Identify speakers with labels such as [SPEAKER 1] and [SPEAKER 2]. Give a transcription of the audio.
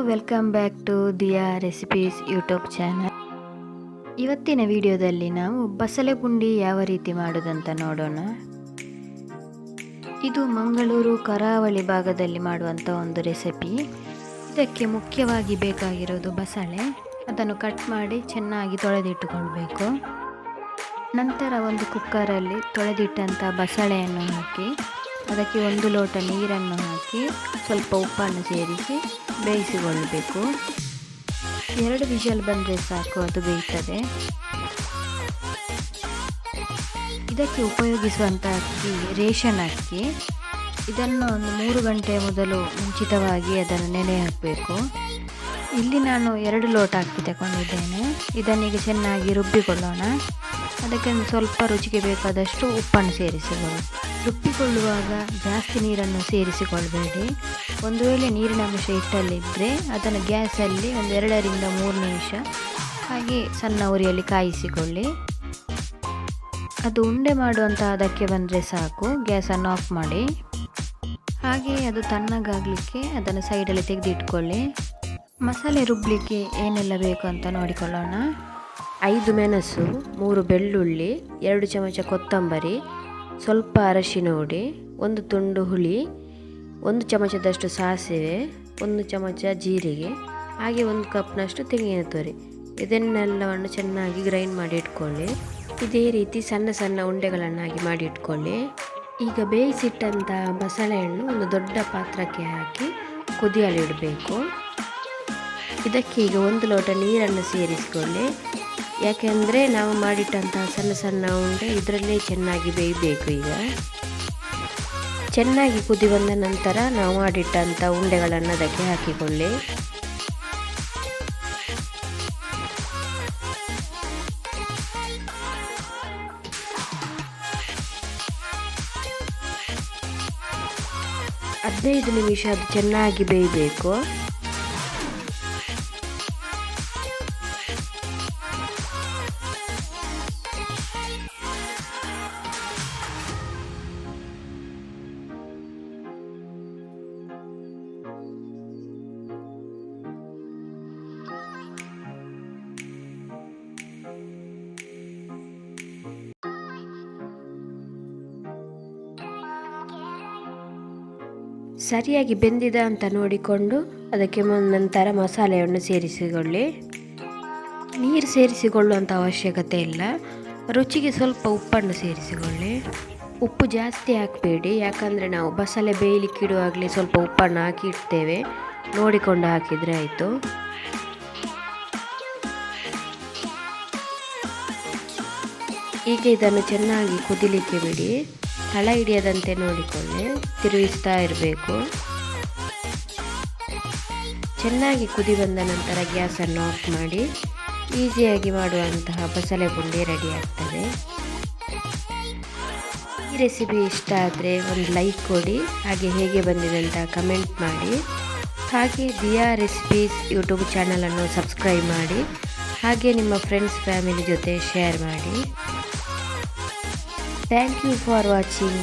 [SPEAKER 1] Welcome back to Diya recipes YouTube channel. ಇವತ್ತಿನ ವಿಡಿಯೋದಲ್ಲಿ ನಾವು ಬಸಳೆ ಪುಂಡಿ ಯಾವ ರೀತಿ ಮಾಡೋದಂತ ನೋಡೋಣ. ಇದು ಮಂಗಳೂರು ಕರಾವಳಿ ಭಾಗದಲ್ಲಿ ಮಾಡುವಂಥ ಒಂದು ರೆಸಿಪಿ. ಇದಕ್ಕೆ ಮುಖ್ಯವಾಗಿ ಬೇಕಾಗಿರೋದು ಬಸಳೆ. ಅದನ್ನು ಕಟ್ ಮಾಡಿ ಚೆನ್ನಾಗಿ ತೊಳೆದಿಟ್ಟುಕೊಳ್ಬೇಕು. ನಂತರ ಒಂದು ಕುಕ್ಕರಲ್ಲಿ ತೊಳೆದಿಟ್ಟಂಥ ಬಸಳೆಯನ್ನು ಹಾಕಿ ಅದಕ್ಕೆ 1 ಲೋಟ ನೀರನ್ನು ಹಾಕಿ ಸ್ವಲ್ಪ ಉಪ್ಪನ್ನು ಸೇರಿಸಿ ಬೇಯಿಸಿಕೊಳ್ಳಬೇಕು. 2 ವಿಷಲ್ ಬಂದರೆ ಸಾಕು, ಅದು ಬೇಯ್ತದೆ. ಇದಕ್ಕೆ ಉಪಯೋಗಿಸುವಂಥ ಅಕ್ಕಿ ರೇಷನ್ ಅಕ್ಕಿ. ಇದನ್ನು ಒಂದು 3 ಗಂಟೆ ಮೊದಲು ಮುಂಚಿತವಾಗಿ ಅದನ್ನು ನೆನೆ ಹಾಕಬೇಕು. ಇಲ್ಲಿ ನಾನು 2 ಲೋಟ ಅಕ್ಕಿ ತಗೊಂಡಿದ್ದೇನೆ. ಇದನ್ನೀಗ ಚೆನ್ನಾಗಿ ರುಬ್ಬಿಕೊಳ್ಳೋಣ. ಅದಕ್ಕೆ ಸ್ವಲ್ಪ ರುಚಿಗೆ ಬೇಕಾದಷ್ಟು ಉಪ್ಪನ್ನು ಸೇರಿಸಿಕೊಳ್ಳಿ. ರುಬ್ಬಿಕೊಳ್ಳುವಾಗ ಜಾಸ್ತಿ ನೀರನ್ನು ಸೇರಿಸಿಕೊಳ್ಬೇಡಿ. ಒಂದು ವೇಳೆ ನೀರಿನ ಅಂಶ ಇಟ್ಟಲ್ಲಿದ್ದರೆ ಅದನ್ನು ಗ್ಯಾಸಲ್ಲಿ 2 ರಿಂದ 3 ನಿಮಿಷ ಹಾಗೆ ಸಣ್ಣ ಉರಿಯಲ್ಲಿ ಕಾಯಿಸಿಕೊಳ್ಳಿ. ಅದು ಉಂಡೆ ಮಾಡುವಂಥ ಅದಕ್ಕೆ ಬಂದರೆ ಸಾಕು. ಗ್ಯಾಸನ್ನು ಆಫ್ ಮಾಡಿ. ಹಾಗೆ ಅದು ತಣ್ಣಗಾಗಲಿಕ್ಕೆ ಅದನ್ನು ಸೈಡಲ್ಲಿ ತೆಗೆದಿಟ್ಕೊಳ್ಳಿ. ಮಸಾಲೆ ರುಬ್ಬಲಿಕ್ಕೆ ಏನೆಲ್ಲ ಬೇಕು ಅಂತ ನೋಡಿಕೊಳ್ಳೋಣ. 5 ಮೆಣಸು, 3 ಬೆಳ್ಳುಳ್ಳಿ, 2 ಚಮಚ ಕೊತ್ತಂಬರಿ, ಸ್ವಲ್ಪ ಅರಶಿನ ಹುಡಿ, 1 ತುಂಡು ಹುಳಿ, 1 ಚಮಚದಷ್ಟು ಸಾಸಿವೆ, 1 ಚಮಚ ಜೀರಿಗೆ, ಹಾಗೆ 1 ಕಪ್ನಷ್ಟು ತೆಂಗಿನ ತುರಿ. ಇದನ್ನೆಲ್ಲವನ್ನು ಚೆನ್ನಾಗಿ ಗ್ರೈಂಡ್ ಮಾಡಿ ಇಟ್ಕೊಳ್ಳಿ. ಇದೇ ರೀತಿ ಸಣ್ಣ ಸಣ್ಣ ಉಂಡೆಗಳನ್ನಾಗಿ ಮಾಡಿ ಇಟ್ಕೊಳ್ಳಿ. ಈಗ ಬೇಯಿಸಿಟ್ಟಂಥ ಬಸಳೆಯನ್ನು ಒಂದು ದೊಡ್ಡ ಪಾತ್ರಕ್ಕೆ ಹಾಕಿ ಕುದಿಯಲಿಡಬೇಕು. ಇದಕ್ಕೆ ಈಗ 1 ಲೋಟ ನೀರನ್ನು ಸೇರಿಸಿಕೊಳ್ಳಿ. ಯಾಕೆಂದರೆ ನಾವು ಮಾಡಿಟ್ಟಂತಹ ಸಣ್ಣ ಸಣ್ಣ ಉಂಡೆ ಇದರಲ್ಲೇ ಚೆನ್ನಾಗಿ ಬೇಯಬೇಕು. ಈಗ ಚೆನ್ನಾಗಿ ಕುದಿ ಬಂದ ನಂತರ ನಾವು ಮಾಡಿಟ್ಟಂಥ ಉಂಡೆಗಳನ್ನು ಅದಕ್ಕೆ ಹಾಕಿಕೊಳ್ಳಿ. ಹದಿನೈದು ನಿಮಿಷ ಅದು ಚೆನ್ನಾಗಿ ಬೇಯಬೇಕು. ಸರಿಯಾಗಿ ಬೆಂದಿದೆ ಅಂತ ನೋಡಿಕೊಂಡು ಅದಕ್ಕೆ ನಂತರ ಮಸಾಲೆಯನ್ನು ಸೇರಿಸಿಕೊಳ್ಳಿ. ನೀರು ಸೇರಿಸಿಕೊಳ್ಳುವಂಥ ಅವಶ್ಯಕತೆ ಇಲ್ಲ. ರುಚಿಗೆ ಸ್ವಲ್ಪ ಉಪ್ಪನ್ನು ಸೇರಿಸಿಕೊಳ್ಳಿ. ಉಪ್ಪು ಜಾಸ್ತಿ ಹಾಕಬೇಡಿ, ಯಾಕಂದರೆ ನಾವು ಬಸಳೆ ಬೇಯಲಿಕ್ಕೆ ಇಡುವಾಗಲೇ ಸ್ವಲ್ಪ ಉಪ್ಪನ್ನು ಹಾಕಿ ಇಡ್ತೇವೆ. ನೋಡಿಕೊಂಡು ಹಾಕಿದರೆ ಆಯಿತು. ಈಗ ಇದನ್ನು ಚೆನ್ನಾಗಿ ಕುದಿಲಿಕ್ಕೆ ಬಿಡಿ. ತಳ ಹಿಡಿಯದಂತೆ ನೋಡಿಕೊಳ್ಳಿ, ತಿರುಗಿಸ್ತಾ ಇರಬೇಕು. ಚೆನ್ನಾಗಿ ಕುದಿ ಬಂದ ನಂತರ ಗ್ಯಾಸನ್ನು ಆಫ್ ಮಾಡಿ. ಈಸಿಯಾಗಿ ಮಾಡುವಂತಹ ಬಸಳೆ ಪುಂಡಿ ರೆಡಿ ಆಗ್ತದೆ. ಈ ರೆಸಿಪಿ ಇಷ್ಟ ಆದರೆ ಒಂದು ಲೈಕ್ ಕೊಡಿ, ಹಾಗೆ ಹೇಗೆ ಬಂದಿದೆ ಅಂತ ಕಮೆಂಟ್ ಮಾಡಿ. ಹಾಗೆ ದಿಯಾ ರೆಸಿಪೀಸ್ ಯೂಟ್ಯೂಬ್ ಚಾನಲನ್ನು ಸಬ್ಸ್ಕ್ರೈಬ್ ಮಾಡಿ. ಹಾಗೆ ನಿಮ್ಮ ಫ್ರೆಂಡ್ಸ್ ಫ್ಯಾಮಿಲಿ ಜೊತೆ ಶೇರ್ ಮಾಡಿ. Thank you for watching.